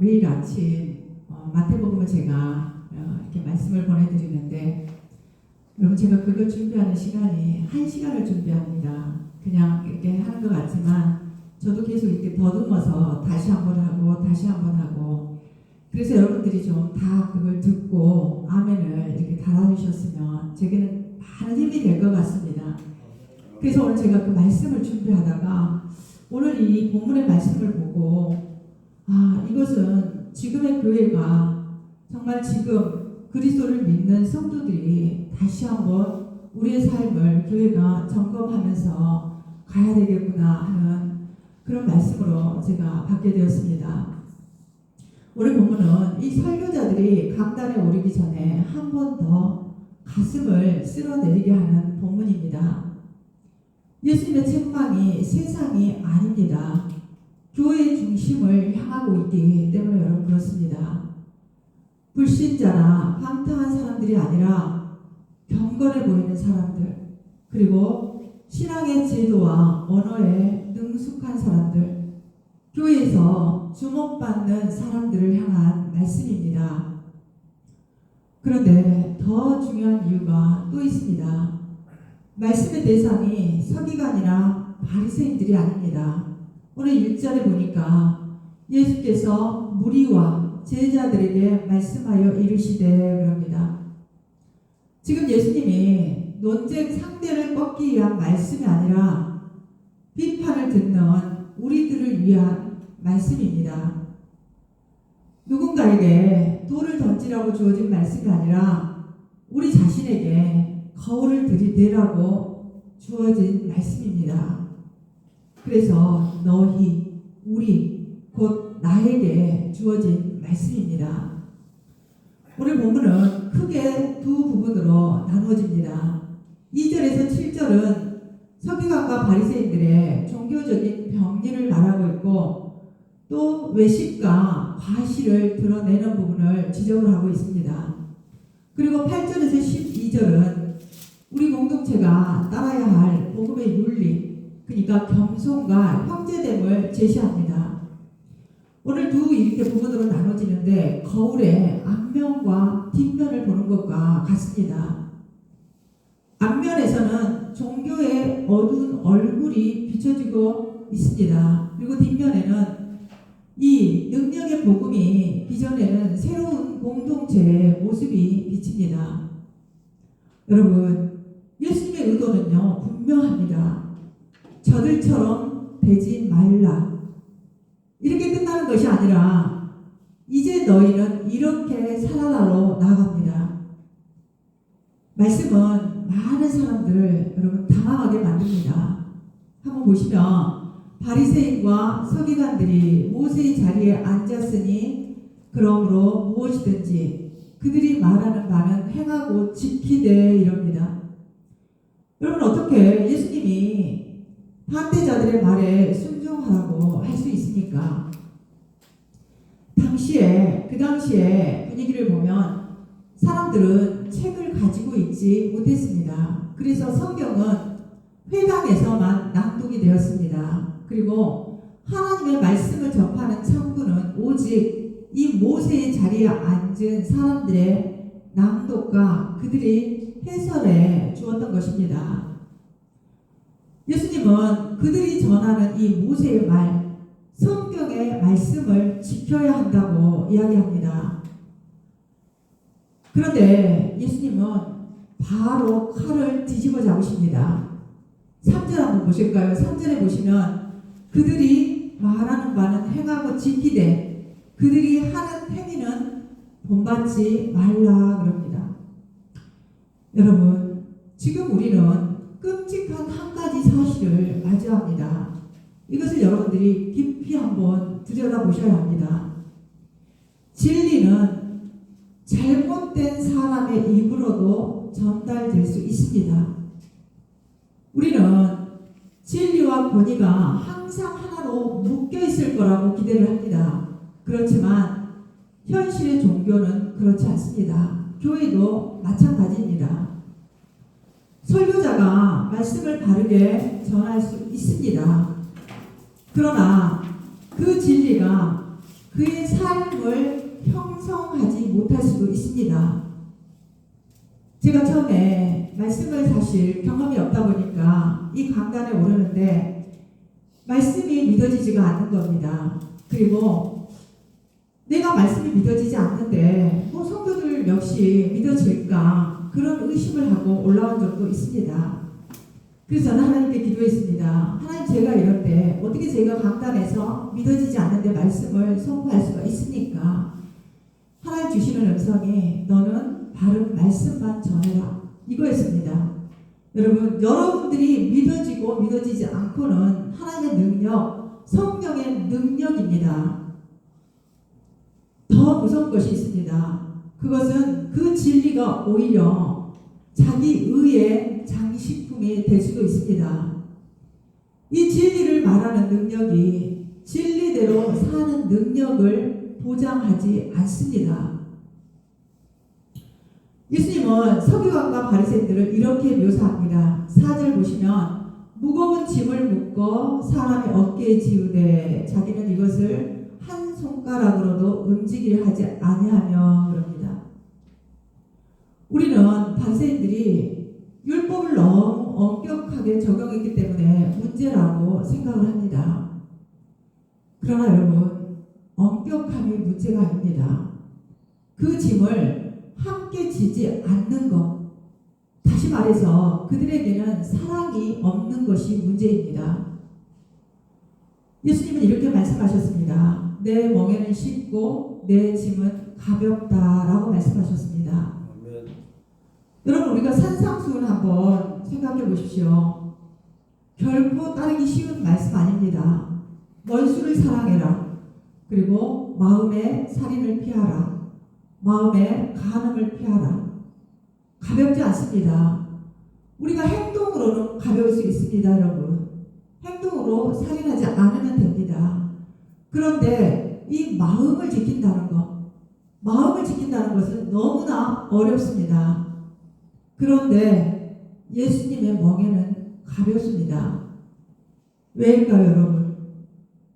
매일 아침 마태복음을 제가 이렇게 말씀을 보내드리는데, 여러분, 제가 그걸 준비하는 시간이 1시간을 준비합니다. 그냥 이렇게 하는 것 같지만 저도 계속 이렇게 더듬어서 다시 한번 하고 다시 한번 하고, 그래서 여러분들이 좀 다 그걸 듣고 아멘을 이렇게 달아주셨으면 제게는 많은 힘이 될 것 같습니다. 그래서 오늘 제가 그 말씀을 준비하다가 오늘 이 본문의 말씀을 보고, 이것은 지금의 교회가 정말 지금 그리스도를 믿는 성도들이 다시 한번 우리의 삶을 교회가 점검하면서 가야 되겠구나 하는 그런 말씀으로 제가 받게 되었습니다. 오늘 본문은 이 설교자들이 강단에 오르기 전에 한 번 더 가슴을 쓸어내리게 하는 본문입니다. 예수님의 책망이 세상이 아닙니다. 교회의 중심을 향하고 있기 때문에 여러분 그렇습니다. 불신자나 방탕한 사람들이 아니라 경건해 보이는 사람들, 그리고 신앙의 제도와 언어에 능숙한 사람들, 교회에서 주목받는 사람들을 향한 말씀입니다. 그런데 더 중요한 이유가 또 있습니다. 말씀의 대상이 서기관이나 바리새인들이 아닙니다. 오늘 1절에 보니까 예수께서 무리와 제자들에게 말씀하여 이르시되 그럽니다. 지금 예수님이 논쟁 상대를 꺾기 위한 말씀이 아니라 비판을 듣는 우리들을 위한 말씀입니다. 누군가에게 돌을 던지라고 주어진 말씀이 아니라 우리 자신에게 거울을 들이대라고 주어진 말씀입니다. 그래서 너희, 우리, 곧 나에게 주어진 말씀입니다. 오늘 본문은 크게 두 부분으로 나누어집니다. 2절에서 7절은 서기관과 바리새인들의 종교적인 병리를 말하고 있고, 또 외식과 과시를 드러내는 부분을 지적을 하고 있습니다. 그리고 8절에서 12절은 우리 공동체가 따라야 할 복음의 윤리, 그러니까 겸손과 형제됨을 제시합니다. 오늘 두 이렇게 부분으로 나눠지는데 거울의 앞면과 뒷면을 보는 것과 같습니다. 앞면에서는 종교의 어두운 얼굴이 비춰지고 있습니다. 그리고 뒷면에는 이 능력의 복음이 빚어내는 새로운 공동체의 모습이 비칩니다. 여러분, 예수님의 의도는요 분명합니다. 저들처럼 되지 말라, 이렇게 끝나는 것이 아니라 이제 너희는 이렇게 살아라로 나아갑니다. 말씀은 많은 사람들을 여러분 당황하게 만듭니다. 한번 보시면 바리새인과 서기관들이 모세의 자리에 앉았으니 그러므로 무엇이든지 그들이 말하는 바는 행하고 지키되 이럽니다. 여러분, 어떻게 예수님이 반대자들의 말에 순종하라고 할 수 있습니까? 그 당시에 분위기를 보면 사람들은 책을 가지고 있지 못했습니다. 그래서 성경은 회당에서만 낭독이 되었습니다. 그리고 하나님의 말씀을 접하는 창구는 오직 이 모세의 자리에 앉은 사람들의 낭독과 그들이 해설해 주었던 것입니다. 예수님은 그들이 전하는 이 모세의 말, 성경의 말씀을 지켜야 한다고 이야기합니다. 그런데 예수님은 바로 칼을 뒤집어 잡으십니다. 3절 한번 보실까요? 3절에 보시면 그들이 말하는 바는 행하고 지키되 그들이 하는 행위는 본받지 말라 그럽니다. 여러분, 지금 우리는 끔찍한 한 가지 사실을 맞이합니다. 이것을 여러분들이 깊이 한번 들여다보셔야 합니다. 진리는 잘못된 사람의 입으로도 전달될 수 있습니다. 우리는 진리와 권위가 항상 하나로 묶여 있을 거라고 기대를 합니다. 그렇지만 현실의 종교는 그렇지 않습니다. 교회도 마찬가지입니다. 설교자가 말씀을 바르게 전할 수 있습니다. 그러나 그 진리가 그의 삶을 형성하지 못할 수도 있습니다. 제가 처음에 말씀을 사실 경험이 없다 보니까 이 강단에 오르는데 말씀이 믿어지지가 않는 겁니다. 그리고 내가 말씀이 믿어지지 않는데 성도들 역시 믿어질까 그런 의심을 하고 올라온 적도 있습니다. 그래서 저는 하나님께 기도했습니다. 하나님, 제가 이럴 때 어떻게 제가 강단에서 믿어지지 않는데 말씀을 선포할 수가 있습니까? 하나님 주시는 음성이 너는 바른 말씀만 전해라, 이거였습니다. 여러분, 여러분들이 믿어지고 믿어지지 않고는 하나님의 능력, 성령의 능력입니다. 더 무서운 것이 있습니다. 그것은 그 진리가 오히려 자기 의의 장식품이 될 수도 있습니다. 이 진리를 말하는 능력이 진리대로 사는 능력을 보장하지 않습니다. 예수님은 서기관과 바리새인들을 이렇게 묘사합니다. 4절 보시면 무거운 짐을 묶어 사람의 어깨에 지우되 자기는 이것을 한 손가락으로도 움직이려 하지 아니하며 그럽니다. 우리는 바리새인들이 율법을 너무 엄격하게 적용했기 때문에 문제라고 생각을 합니다. 그러나 여러분, 엄격함이 문제가 아닙니다. 그 짐을 함께 지지 않는 것, 다시 말해서 그들에게는 사랑이 없는 것이 문제입니다. 예수님은 이렇게 말씀하셨습니다. 내 멍에는 쉽고 내 짐은 가볍다라고 말씀하셨습니다. 아멘. 여러분, 우리가 산상수훈 한번 생각해 보십시오. 결코 따르기 쉬운 말씀 아닙니다. 멀수를 사랑해라. 그리고 마음의 살인을 피하라. 마음의 간음을 피하라. 가볍지 않습니다. 우리가 행동으로는 가벼울 수 있습니다, 여러분. 행동으로 살인하지 않으면 됩니다. 그런데 이 마음을 지킨다는 것, 마음을 지킨다는 것은 너무나 어렵습니다. 그런데 예수님의 멍에는 가볍습니다. 왜일까요, 여러분?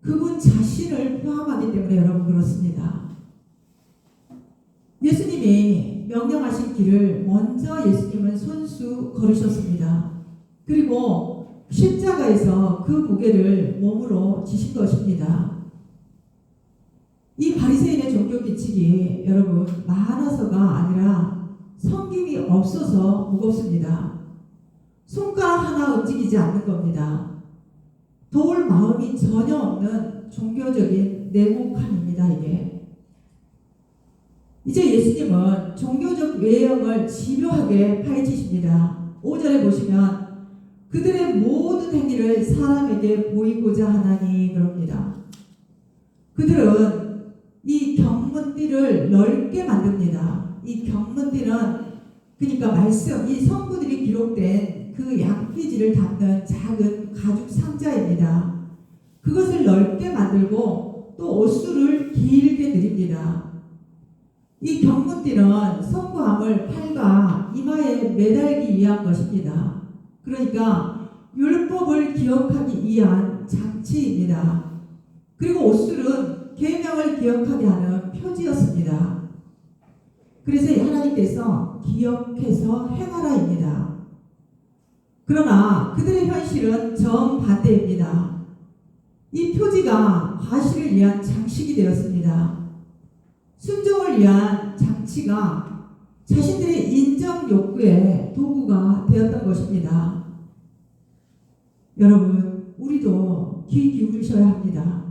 그분 자신을 포함하기 때문에 여러분 그렇습니다. 예수님이 명령하신 길을 먼저 예수님은 손수 걸으셨습니다. 그리고 십자가에서 그 무게를 몸으로 지신 것입니다. 이 바리새인의 종교 규칙이 여러분 많아서가 아니라 섬김이 없어서 무겁습니다. 손가락 하나 움직이지 않는 겁니다. 도울 마음이 전혀 없는 종교적인 내목함입니다, 이게. 이제 예수님은 종교적 외형을 집요하게 파헤치십니다. 5절에 보시면 그들의 모든 행위를 사람에게 보이고자 하나니 그럽니다. 그들은 이 경문띠를 넓게 만듭니다. 이 경문띠는 그러니까 말씀, 이 성구들이 기록된 그 양피지를 담는 작은 가죽 상자입니다. 그것을 넓게 만들고 또 옷수를 길게 드립니다. 이 경문띠는 성구함을 팔과 이마에 매달기 위한 것입니다. 그러니까 율법을 기억하기 위한 장치입니다. 그리고 옷술은 계명을 기억하게 하는 표지였습니다. 그래서 하나님께서 기억해서 행하라입니다. 그러나 그들의 현실은 정반대입니다. 이 표지가 과시를 위한 장식이 되었습니다. 순종을 위한 장치가 자신들의 인정 욕구의 도구가 되었던 것입니다. 여러분, 우리도 귀 기울이셔야 합니다.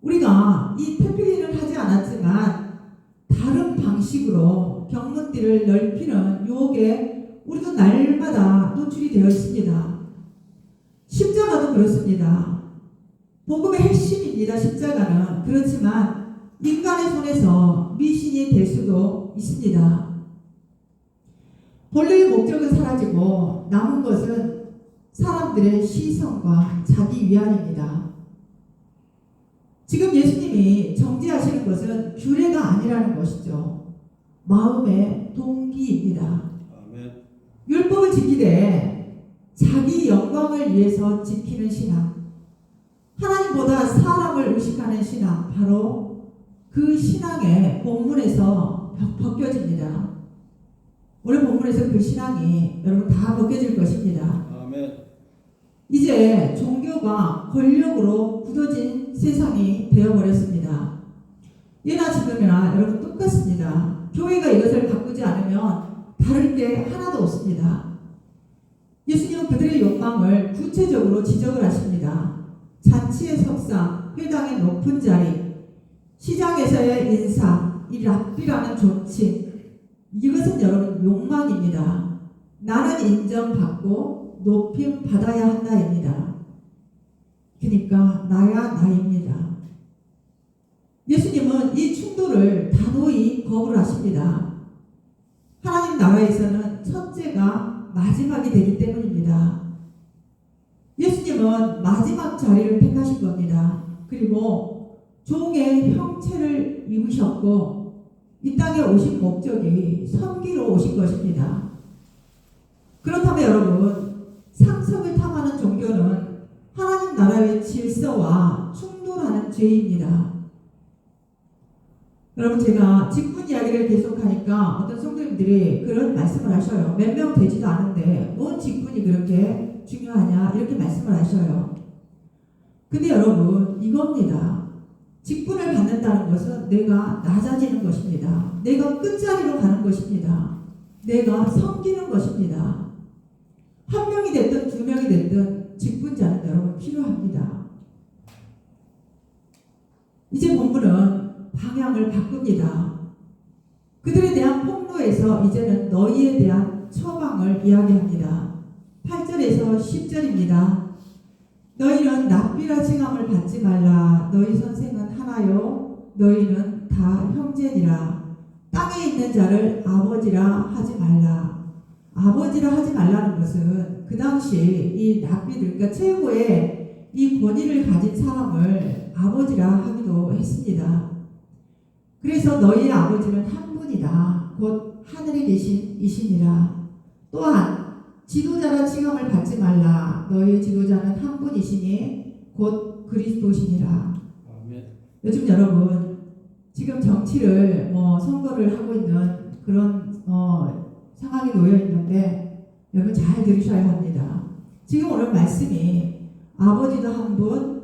우리가 이 태필리는 하지 않았지만 다른 방식으로 경문띠를 넓히는 유혹에 우리도 날마다 노출이 되어 있습니다. 십자가도 그렇습니다. 복음의 핵심입니다. 십자가는. 그렇지만 인간의 손에서 미신이 될 수도 있습니다. 본래의 목적은 사라지고 남은 것은 사람들의 시선과 자기 위안입니다. 지금 예수님이 정죄하시는 것은 규례가 아니라는 것이죠. 마음의 동기입니다. 아멘. 율법을 지키되 자기 영광을 위해서 지키는 신앙, 하나님보다 사람을 의식하는 신앙, 바로 그 신앙의 본문에서 벗겨집니다. 오늘 본문에서 그 신앙이 여러분 다 벗겨질 것입니다. 아멘. 이제 종교가 권력으로 굳어진 세상이 되어버렸습니다. 예나 지금이나 여러분 똑같습니다. 교회가 이것을 바꾸지 않으면 다를 게 하나도 없습니다. 예수님은 그들의 욕망을 구체적으로 지적을 하십니다. 잔치의 석상, 회당의 높은 자리, 시장에서의 인사, 이 랍비라는 존칭, 이것은 여러분 욕망입니다. 나는 인정받고 높임 받아야 한다입니다. 그러니까 나야 나입니다. 예수님은 이 충돌을 단호히 거부하십니다. 하나님 나라에서는 첫째가 마지막이 되기 때문입니다. 예수님은 마지막 자리를 택하신 겁니다. 그리고 종의 형체를 입으셨고 이 땅에 오신 목적이 섬기러 오신 것입니다. 그렇다면 여러분, 상석을 탐하는 종교는 하나님 나라의 질서와 충돌하는 죄입니다. 여러분, 제가 직분 이야기를 계속하니까 어떤 성도님들이 그런 말씀을 하셔요. 몇 명 되지도 않은데 뭔 직분이 그렇게 중요하냐 이렇게 말씀을 하셔요. 근데 여러분, 이겁니다. 직분을 받는다는 것은 내가 낮아지는 것입니다. 내가 끝자리로 가는 것입니다. 내가 섬기는 것입니다. 한 명이 됐든 두 명이 됐든 직분자는 여러분 필요합니다. 이제 본문은 방향을 바꿉니다. 그들에 대한 폭로에서 이제는 너희에 대한 처방을 이야기합니다. 8절에서 10절입니다. 너희는 랍비라 칭함을 받지 말라. 너희 선생은 하나요. 너희는 다 형제니라. 땅에 있는 자를 아버지라 하지 말라. 아버지라 하지 말라는 것은 그 당시 이 랍비들, 그러니까 최고의 이 권위를 가진 사람을 아버지라 하기도 했습니다. 그래서 너희의 아버지는 한 분이다. 곧 하늘에 계신 이시니라. 또한 지도자라 칭함을 받지 말라. 너희의 지도자는 한 분이시니 곧 그리스도시니라. 아멘. 요즘 여러분 지금 정치를 선거를 하고 있는 그런 상황이 놓여 있는데 여러분 잘 들으셔야 합니다. 지금 오늘 말씀이 아버지도 한 분,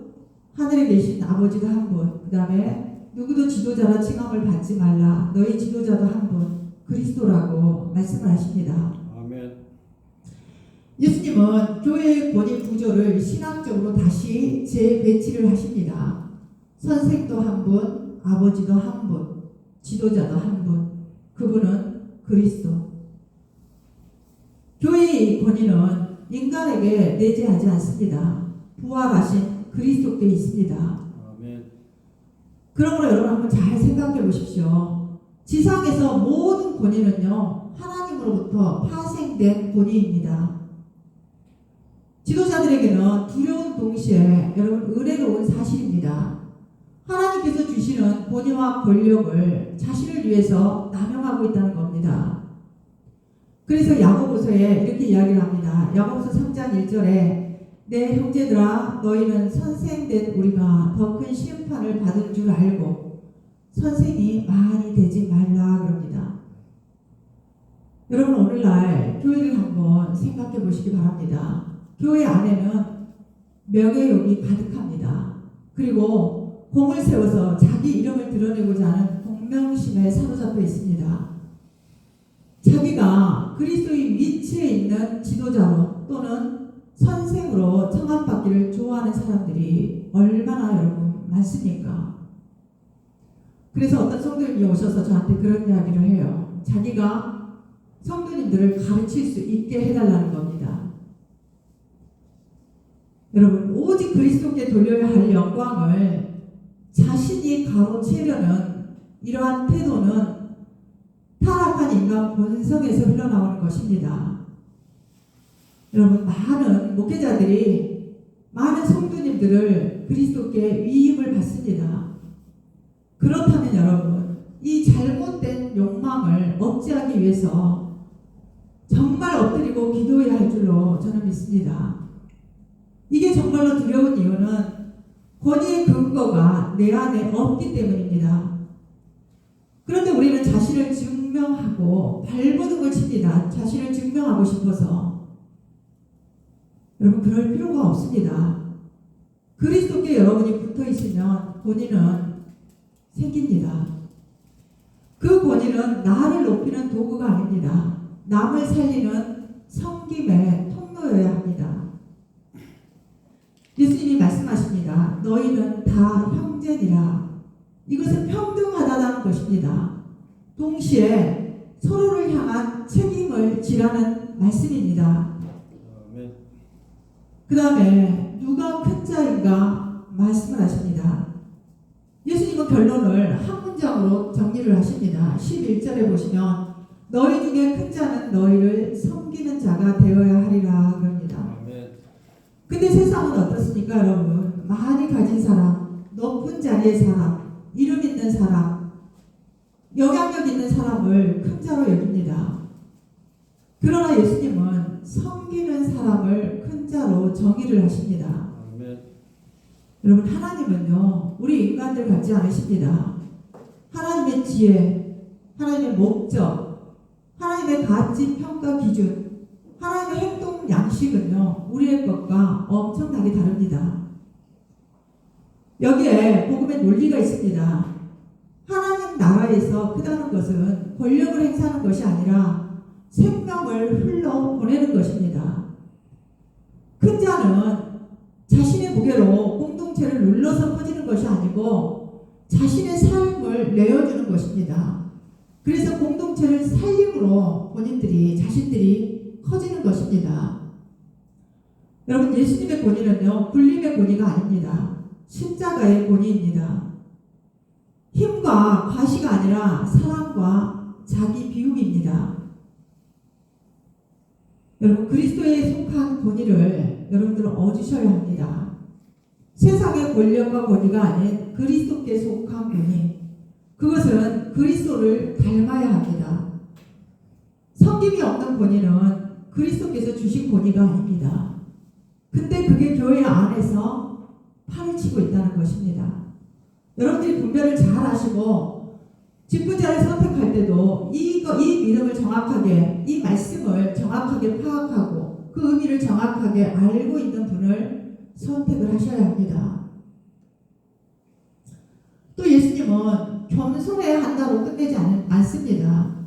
하늘에 계신 아버지도 한 분, 그 다음에 누구도 지도자라 칭함을 받지 말라. 너희 지도자도 한 분, 그리스도라고 말씀을 하십니다. 아멘. 예수님은 교회의 권위 구조를 신학적으로 다시 재배치를 하십니다. 선생도 한 분, 아버지도 한 분, 지도자도 한 분, 그분은 그리스도. 교회의 권위는 인간에게 내재하지 않습니다. 부활하신 그리스도께 있습니다. 아멘. 그러므로 여러분 한번 잘 생각해 보십시오. 지상에서 모든 권위는요, 하나님으로부터 파생된 권위입니다. 지도자들에게는 두려운 동시에 여러분 은혜로운 사실입니다. 하나님께서 주시는 권위와 권력을 자신을 위해서 남용하고 있다는 겁니다. 그래서 야고보서에 이렇게 이야기를 합니다. 야고보서 3장 1절에 내 형제들아 너희는 선생된 우리가 더 큰 심판을 받은 줄 알고 선생이 많이 되지 말라 그럽니다. 여러분 오늘날 교회를 한번 생각해 보시기 바랍니다. 교회 안에는 명예욕이 가득합니다. 그리고 공을 세워서 자기 이름을 드러내고자 하는 동명심에 사로잡혀 있습니다. 자기가 그리스도의 위치에 있는 지도자로 또는 선생으로 청함받기를 좋아하는 사람들이 얼마나 여러분 많습니까? 그래서 어떤 성도님이 오셔서 저한테 그런 이야기를 해요. 자기가 성도님들을 가르칠 수 있게 해달라는 겁니다. 여러분 오직 그리스도께 돌려야 할 영광을 자신이 가로채려는 이러한 태도는 타락한 인간 본성에서 흘러나오는 것입니다. 여러분 많은 목회자들이 많은 성도님들을 그리스도께 위임을 받습니다. 그렇다면 여러분 이 잘못된 욕망을 억제하기 위해서 정말 엎드리고 기도해야 할 줄로 저는 믿습니다. 이게 정말로 두려운 이유는 권위의 근거가 내 안에 없기 때문입니다. 그런데 우리는 자신을 증명하고 발버둥을 칩니다. 자신을 증명하고 싶어서. 여러분, 그럴 필요가 없습니다. 그리스도께 여러분이 붙어 있으면 본인은 생깁니다. 그 권위는 나를 높이는 도구가 아닙니다. 남을 살리는 섬김의 통로여야 합니다. 예수님이 말씀하십니다. 너희는 다 형제니라. 이것은 평등하다는 것입니다. 동시에 서로를 향한 책임을 지라는 말씀입니다. 아멘. 그 다음에 누가 큰 자인가 말씀을 하십니다. 예수님은 결론을 한 문장으로 정리를 하십니다. 11절에 보시면 너희 중에 큰 자는 너희를 섬기는 자가 되어야 하리라 그럽니다. 아멘. 근데 세상은 어떻습니까, 여러분? 많이 가진 사람, 높은 자리의 사람, 이름 있는 사람, 영향력 있는 사람을 큰 자로 여깁니다. 그러나 예수님은 섬기는 사람을 큰 자로 정의를 하십니다. 아멘. 여러분, 하나님은요, 우리 인간들 같지 않으십니다. 하나님의 지혜, 하나님의 목적, 하나님의 가치 평가 기준, 하나님의 행동 양식은요, 우리의 것과 엄청나게 다릅니다. 여기에 복음의 논리가 있습니다. 하나님 나라에서 크다는 것은 권력을 행사하는 것이 아니라 생명을 흘러보내는 것입니다. 큰 자는 자신의 무게로 공동체를 눌러서 퍼지는 것이 아니고 자신의 삶을 내어주는 것입니다. 그래서 공동체를 살림으로 자신들이 커지는 것입니다. 여러분, 예수님의 권위는요, 군림의 권위가 아닙니다. 십자가의 권위입니다. 힘과 과시가 아니라 사랑과 자기 비움입니다. 여러분, 그리스도에 속한 권위를 여러분들은 얻으셔야 합니다. 세상의 권력과 권위가 아닌 그리스도께 속한 권위. 그것은 그리스도를 닮아야 합니다. 섬김이 없는 권위는 그리스도께서 주신 권위가 아닙니다. 근데 그게 교회 안에서 판을 치고 있다는 것입니다. 여러분들이 분별을 잘 하시고 직분자를 선택할 때도 이 믿음을 정확하게, 이 말씀을 정확하게 파악하고 그 의미를 정확하게 알고 있는 분을 선택을 하셔야 합니다. 또 예수님은 겸손해야 한다고 끝내지 않습니다.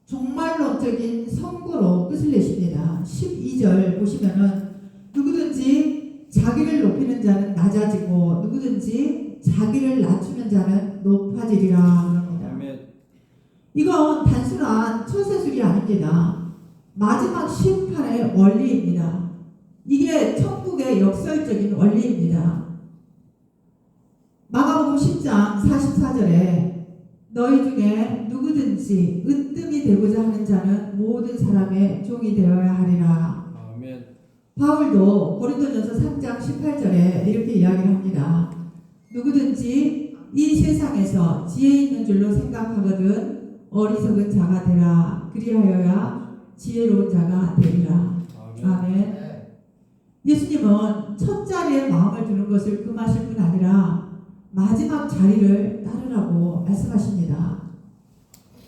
종말론적인 선고로 끝을 내십니다. 12절 보시면은 누구든지 자기를 높이는 자는 낮아지고 누구든지 자기를 낮추는 자는 높아지리라 그럽니다. 아멘. 이건 단순한 처세술이 아닙니다. 마지막 심판의 원리입니다. 이게 천국의 역설적인 원리입니다. 마가복음 10장 44절에 너희 중에 누구든지 으뜸이 되고자 하는 자는 모든 사람의 종이 되어야 하리라. 아멘. 바울도 고린도전서 3장 18절에 이렇게 이야기를 합니다. 누구든지 이 세상에서 지혜 있는 줄로 생각하거든 어리석은 자가 되라. 그리하여야 지혜로운 자가 되리라. 아멘. 아멘. 예수님은 첫 자리에 마음을 두는 것을 금하실 뿐 아니라 마지막 자리를 따르라고 말씀하십니다.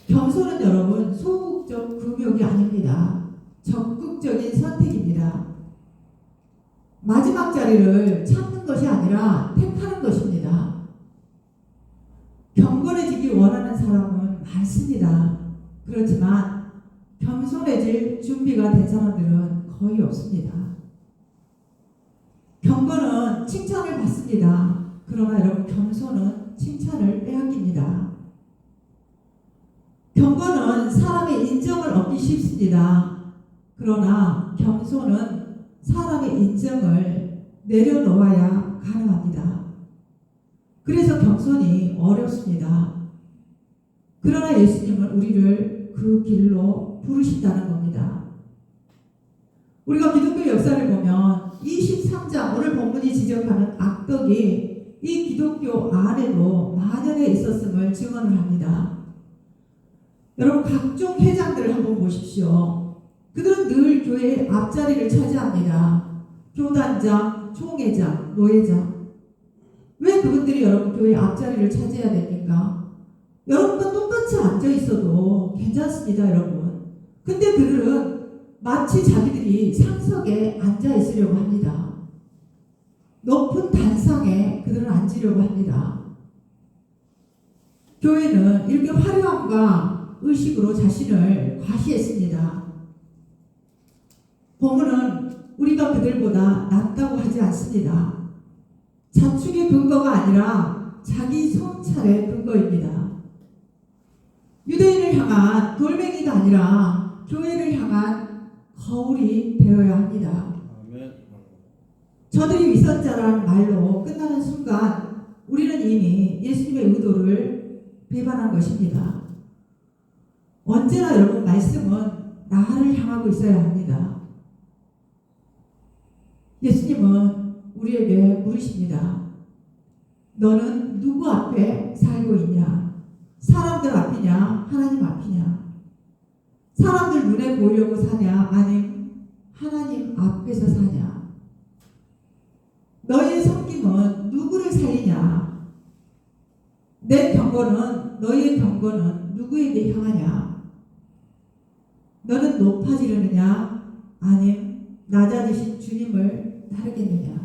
겸손은 여러분 소극적 금욕이 아닙니다. 적극적인 선택입니다. 마지막 자리를 찾는 것이 아니라 택하는 것입니다. 경건해지기 원하는 사람은 많습니다. 그렇지만 겸손해질 준비가 된 사람들은 거의 없습니다. 경건은 칭찬을 받습니다. 그러나 여러분, 겸손은 칭찬을 빼앗깁니다. 경건은 사람의 인정을 얻기 쉽습니다. 그러나 겸손은 사람의 인정을 내려놓아야 가능합니다. 그래서 겸손이 어렵습니다. 그러나 예수님은 우리를 그 길로 부르신다는 겁니다. 우리가 기독교 역사를 보면 23장 오늘 본문이 지적하는 악덕이 이 기독교 안에도 만연해 있었음을 증언을 합니다. 여러분, 각종 회장들을 한번 보십시오. 그들은 늘 교회의 앞자리를 차지합니다. 교단장, 총회장, 노회장. 왜 그분들이 여러분 교회의 앞자리를 차지해야 됩니까? 여러분과 똑같은 곳에 앉아 있어도 괜찮습니다, 여러분. 근데 그들은 마치 자기들이 상석에 앉아 있으려고 합니다. 높은 단상에 그들은 앉으려고 합니다. 교회는 이렇게 화려함과 의식으로 자신을 과시했습니다. 본문은 우리가 그들보다 낫다고 하지 않습니다. 자축의 근거가 아니라 자기 성찰의 근거입니다. 유대인을 향한 돌멩이가 아니라 교회를 향한 거울이 되어야 합니다. 아멘. 저들이 위선자라는 말로 끝나는 순간 우리는 이미 예수님의 의도를 배반한 것입니다. 언제나 여러분 말씀은 나를 향하고 있어야 합니다. 예수님은 우리에게 물으십니다. 너는 누구 앞에 살고 있냐? 사람들 앞이냐? 하나님 앞이냐? 사람들 눈에 보이려고 사냐? 아님 하나님 앞에서 사냐? 너희의 섬김은 누구를 살리냐? 내 경고는 너희의 경고는 누구에게 향하냐? 너는 높아지려느냐? 아님 낮아지신 주님을 따르겠느냐?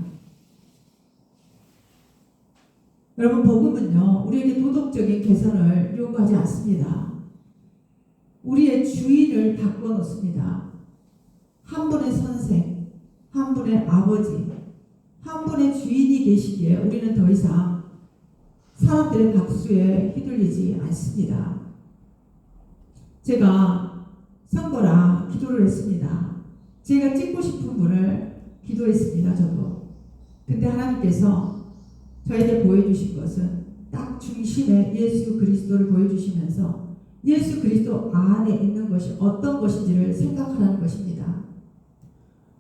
여러분, 복음은요 우리에게 도덕적인 개선을 요구하지 않습니다. 우리의 주인을 바꿔놓습니다. 한 분의 선생, 한 분의 아버지, 한 분의 주인이 계시기에 우리는 더 이상 사람들의 박수에 휘둘리지 않습니다. 제가 선거라 기도를 했습니다. 제가 찍고 싶은 분을 기도했습니다. 저도. 근데 하나님께서 저에게 보여주신 것은 딱 중심에 예수 그리스도를 보여주시면서 예수 그리스도 안에 있는 것이 어떤 것인지를 생각하라는 것입니다.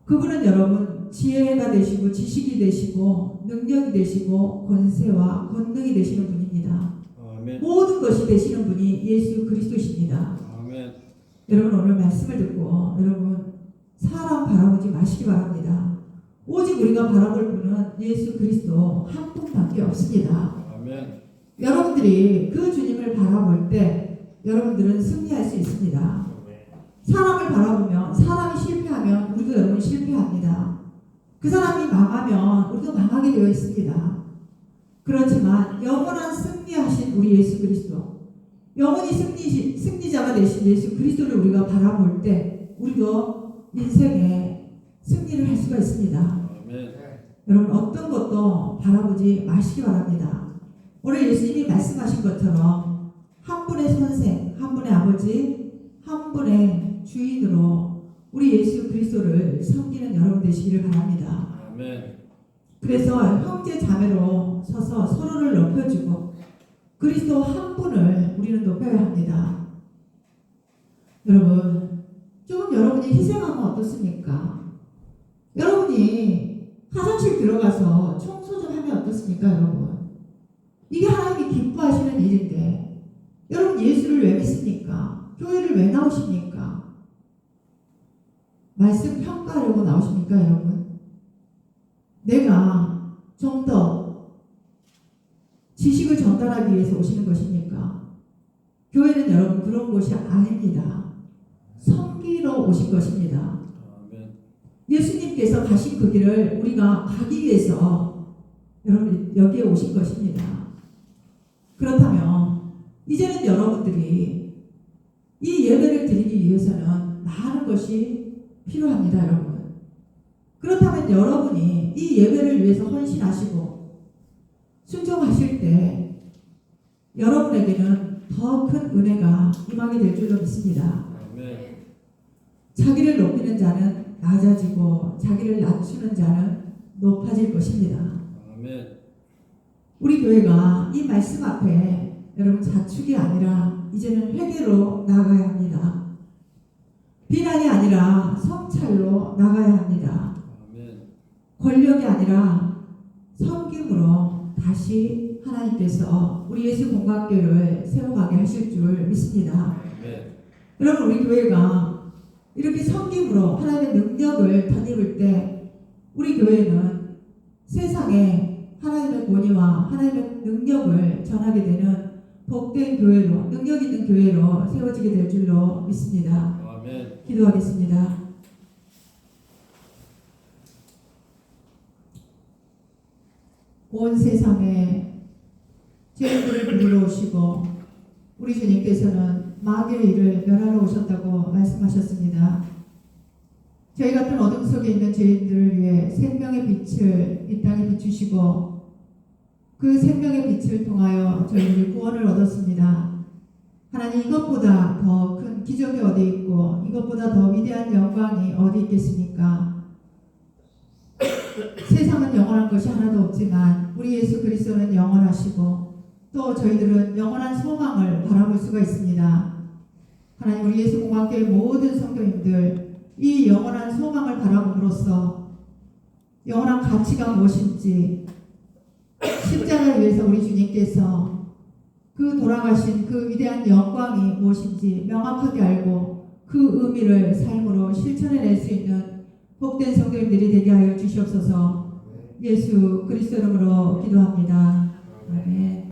그분은 여러분 지혜가 되시고 지식이 되시고 능력이 되시고 권세와 권능이 되시는 분입니다. 아멘. 모든 것이 되시는 분이 예수 그리스도십니다. 아멘. 여러분 오늘 말씀을 듣고 여러분 사람 바라보지 마시기 바랍니다. 오직 우리가 바라볼 분은 예수 그리스도 한 분밖에 없습니다. 아멘. 여러분들이 그 주님을 바라볼 때 여러분들은 승리할 수 있습니다. 사람을 바라보면 사람이 실패하면 우리도 여러분 실패합니다. 그 사람이 망하면 우리도 망하게 되어 있습니다. 그렇지만 영원한 승리하신 우리 예수 그리스도, 영원히 승리자가 되신 예수 그리스도를 우리가 바라볼 때 우리도 인생에 승리를 할 수가 있습니다. 아멘. 여러분 어떤 것도 바라보지 마시기 바랍니다. 오늘 예수님이 말씀하신 것처럼 한 분의 선생, 한 분의 아버지, 한 분의 주인으로 우리 예수 그리스도를 섬기는 여러분 되시기를 바랍니다. 아멘. 그래서 형제 자매로 서서 서로를 높여주고 그리스도 한 분을 우리는 높여야 합니다. 여러분 조금 여러분이 희생하면 어떻습니까? 여러분이 화장실 들어가서 청소 좀 하면 어떻습니까, 여러분? 이게 하나님이 기뻐하시는 일인데 여러분 예수를 왜 믿습니까? 교회를 왜 나오십니까? 말씀 평가하려고 나오십니까, 여러분? 내가 좀 더 지식을 전달하기 위해서 오시는 것입니까? 교회는 여러분 그런 곳이 아닙니다. 섬기러 오신 것입니다. 아멘. 예수님께서 가신 그 길을 우리가 가기 위해서 여러분 여기에 오신 것입니다. 그렇다면 이제는 여러분들이 이 예배를 드리기 위해서는 많은 것이 필요합니다, 여러분. 그렇다면 여러분이 이 예배를 위해서 헌신하시고 순종하실 때 여러분에게는 더 큰 은혜가 임하게 될 줄로 믿습니다. 아멘. 자기를 높이는 자는 낮아지고 자기를 낮추는 자는 높아질 것입니다. 아멘. 우리 교회가 이 말씀 앞에 여러분 자축이 아니라 이제는 회개로 나가야 합니다. 비난이 아니라 성찰로 나가야 합니다. 아멘. 권력이 아니라 섬김으로 다시 하나님께서 우리 예수 공각교회를 세워가게 하실 줄 믿습니다. 아멘. 여러분 우리 교회가 이렇게 섬김으로 하나님의 능력을 덧입을 때 우리 교회는 세상에 하나님의 권위와 하나님의 능력을 전하게 되는 복된 교회로, 능력 있는 교회로 세워지게 될 줄로 믿습니다. 아멘. 기도하겠습니다. 온 세상에 죄인들을 부르러 오시고 우리 주님께서는 마귀의 일을 멸하러 오셨다고 말씀하셨습니다. 저희 같은 어둠 속에 있는 죄인들을 위해 생명의 빛을 이 땅에 비추시고 그 생명의 빛을 통하여 저희들이 구원을 얻었습니다. 하나님, 이것보다 더 큰 기적이 어디 있고 이것보다 더 위대한 영광이 어디 있겠습니까? 세상은 영원한 것이 하나도 없지만 우리 예수 그리스도는 영원하시고 또 저희들은 영원한 소망을 바라볼 수가 있습니다. 하나님, 우리 예수 공화교회 모든 성도님들 이 영원한 소망을 바라봄으로써 영원한 가치가 무엇인지, 십자가를 위해서 우리 주님께서 그 돌아가신 그 위대한 영광이 무엇인지 명확하게 알고 그 의미를 삶으로 실천해낼 수 있는 복된 성도님들이 되게 하여 주시옵소서. 예수 그리스도 이름으로 기도합니다. 아멘.